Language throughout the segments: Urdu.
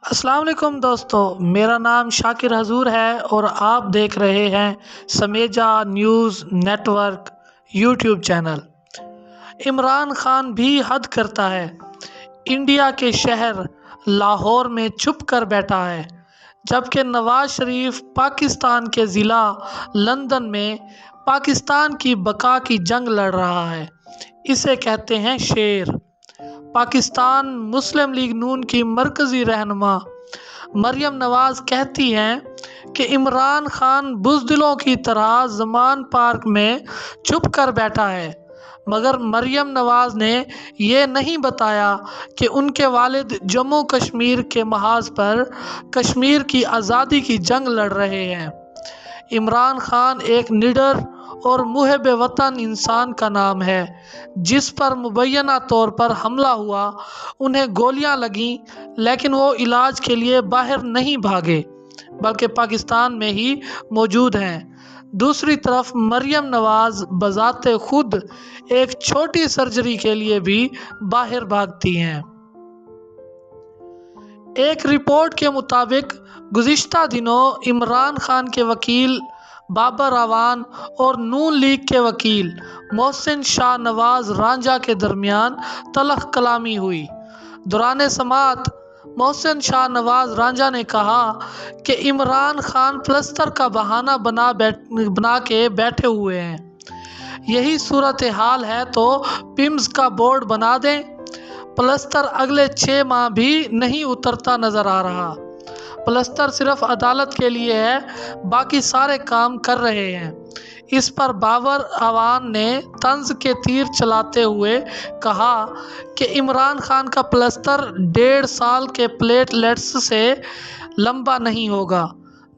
السلام علیکم دوستو، میرا نام شاکر حضور ہے اور آپ دیکھ رہے ہیں Samija news network YouTube channel. Imran Khan بھی حد کرتا ہے۔ انڈیا کے شہر لاہور میں چھپ کر بیٹھا ہے، جبکہ نواز شریف پاکستان کے ضلع لندن میں پاکستان کی بقا کی جنگ لڑ رہا ہے۔ اسے کہتے ہیں شیر۔ پاکستان مسلم لیگ نون کی مرکزی رہنما مریم نواز کہتی ہیں کہ عمران خان بزدلوں کی طرح زمان پارک میں چھپ کر بیٹھا ہے، مگر مریم نواز نے یہ نہیں بتایا کہ ان کے والد جموں کشمیر کے محاذ پر کشمیر کی آزادی کی جنگ لڑ رہے ہیں۔ عمران خان ایک نڈر اور محب وطن انسان کا نام ہے، جس پر مبینہ طور پر حملہ ہوا۔ انہیں گولیاں لگیں، لیکن وہ علاج کے لیے باہر نہیں بھاگے بلکہ پاکستان میں ہی موجود ہیں۔ دوسری طرف مریم نواز بذات خود ایک چھوٹی سرجری کے لیے بھی باہر بھاگتی ہیں۔ ایک رپورٹ کے مطابق گزشتہ دنوں عمران خان کے وکیل بابر اعوان اور نون لیگ کے وکیل محسن شاہ نواز رانجھا کے درمیان تلخ کلامی ہوئی۔ دوران سماعت محسن شاہ نواز رانجھا نے کہا کہ عمران خان پلستر کا بہانہ بنا کے بیٹھے ہوئے ہیں۔ یہی صورتحال ہے تو پمز کا بورڈ بنا دیں۔ پلستر اگلے 6 ماہ بھی نہیں اترتا نظر آ رہا۔ پلستر صرف عدالت کے لیے ہے، باقی سارے کام کر رہے ہیں۔ اس پر بابر اعوان نے طنز کے تیر چلاتے ہوئے کہا کہ عمران خان کا پلستر 1.5 سال کے پلیٹ لیٹس سے لمبا نہیں ہوگا،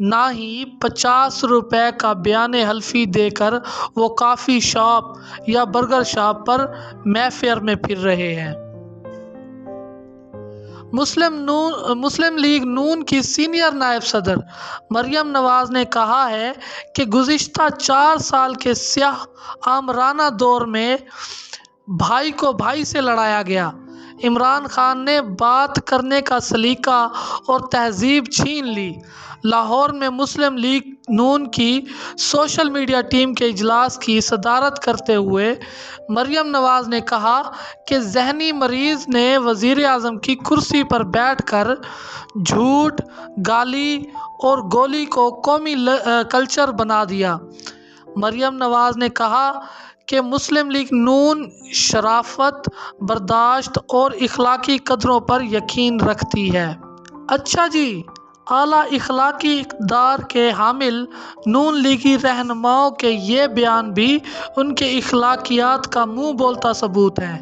نہ ہی 50 روپے کا بیان حلفی دے کر وہ کافی شاپ یا برگر شاپ پر مے فیئر میں پھر رہے ہیں۔ مسلم لیگ نون کی سینئر نائب صدر مریم نواز نے کہا ہے کہ گزشتہ 4 سال کے سیاہ آمرانہ دور میں بھائی کو بھائی سے لڑایا گیا۔ عمران خان نے بات کرنے کا سلیقہ اور تہذیب چھین لی۔ لاہور میں مسلم لیگ نون کی سوشل میڈیا ٹیم کے اجلاس کی صدارت کرتے ہوئے مریم نواز نے کہا کہ ذہنی مریض نے وزیر اعظم کی کرسی پر بیٹھ کر جھوٹ، گالی اور گولی کو قومی کلچر بنا دیا۔ مریم نواز نے کہا کہ مسلم لیگ نون شرافت، برداشت اور اخلاقی قدروں پر یقین رکھتی ہے۔ اچھا جی، اعلیٰ اخلاقی اقدار کے حامل نون لیگی رہنماؤں کے یہ بیان بھی ان کے اخلاقیات کا منہ بولتا ثبوت ہیں۔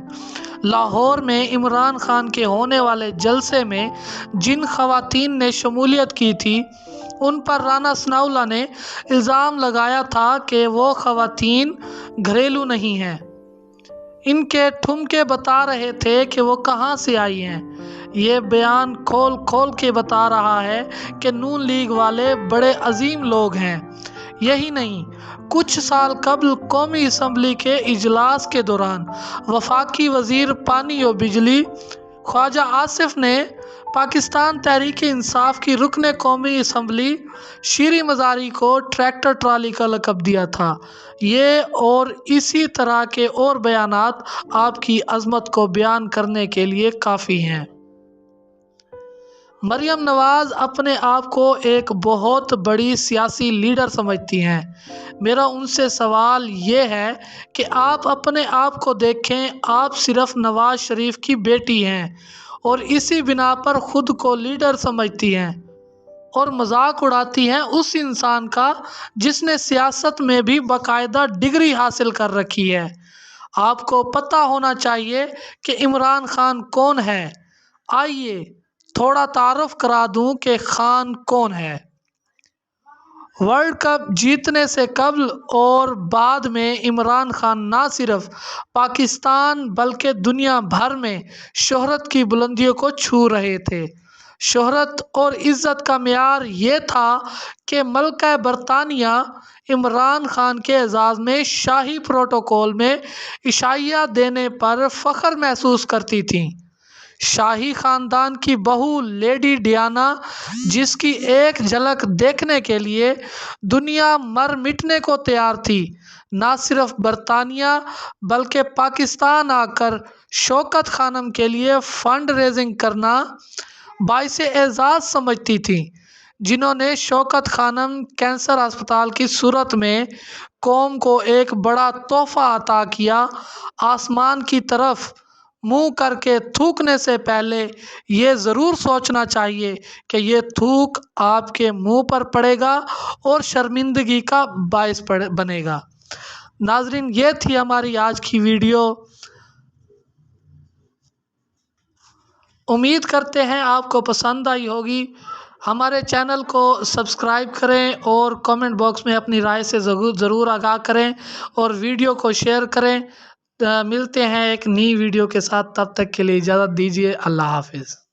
لاہور میں عمران خان کے ہونے والے جلسے میں جن خواتین نے شمولیت کی تھی، ان پر رانا ثناءاللہ نے الزام لگایا تھا کہ وہ خواتین گھریلو نہیں ہیں۔ ان کے ٹھمکے بتا رہے تھے کہ وہ کہاں سے آئی ہیں۔ یہ بیان کھول کھول کے بتا رہا ہے کہ نون لیگ والے بڑے عظیم لوگ ہیں۔ یہی نہیں، کچھ سال قبل قومی اسمبلی کے اجلاس کے دوران وفاقی وزیر پانی و بجلی خواجہ آصف نے پاکستان تحریک انصاف کی رکن قومی اسمبلی شیریں مزاری کو ٹریکٹر ٹرالی کا لقب دیا تھا۔ یہ اور اسی طرح کے اور بیانات آپ کی عظمت کو بیان کرنے کے لیے کافی ہیں۔ مریم نواز اپنے آپ کو ایک بہت بڑی سیاسی لیڈر سمجھتی ہیں۔ میرا ان سے سوال یہ ہے کہ آپ اپنے آپ کو دیکھیں۔ آپ صرف نواز شریف کی بیٹی ہیں اور اسی بنا پر خود کو لیڈر سمجھتی ہیں اور مذاق اڑاتی ہیں اس انسان کا جس نے سیاست میں بھی باقاعدہ ڈگری حاصل کر رکھی ہے۔ آپ کو پتہ ہونا چاہیے کہ عمران خان کون ہے۔ آئیے تھوڑا تعارف کرا دوں کہ خان کون ہے۔ ورلڈ کپ جیتنے سے قبل اور بعد میں عمران خان نہ صرف پاکستان بلکہ دنیا بھر میں شہرت کی بلندیوں کو چھو رہے تھے۔ شہرت اور عزت کا معیار یہ تھا کہ ملکہ برطانیہ عمران خان کے اعزاز میں شاہی پروٹوکول میں عشائیہ دینے پر فخر محسوس کرتی تھیں۔ شاہی خاندان کی بہو لیڈی ڈیانا، جس کی ایک جھلک دیکھنے کے لیے دنیا مر مٹنے کو تیار تھی، نہ صرف برطانیہ بلکہ پاکستان آ کر شوکت خانم کے لیے فنڈ ریزنگ کرنا باعث اعزاز سمجھتی تھیں، جنہوں نے شوکت خانم کینسر اسپتال کی صورت میں قوم کو ایک بڑا تحفہ عطا کیا۔ آسمان کی طرف منہ کر کے تھوکنے سے پہلے یہ ضرور سوچنا چاہیے کہ یہ تھوک آپ کے منہ پر پڑے گا اور شرمندگی کا باعث بنے گا۔ ناظرین، یہ تھی ہماری آج کی ویڈیو۔ امید کرتے ہیں آپ کو پسند آئی ہوگی۔ ہمارے چینل کو سبسکرائب کریں اور کامنٹ باکس میں اپنی رائے سے ضرور آگاہ کریں اور ویڈیو کو شیئر کریں۔ ملتے ہیں ایک نئی ویڈیو کے ساتھ، تب تک کے لیے اجازت دیجیے۔ اللہ حافظ۔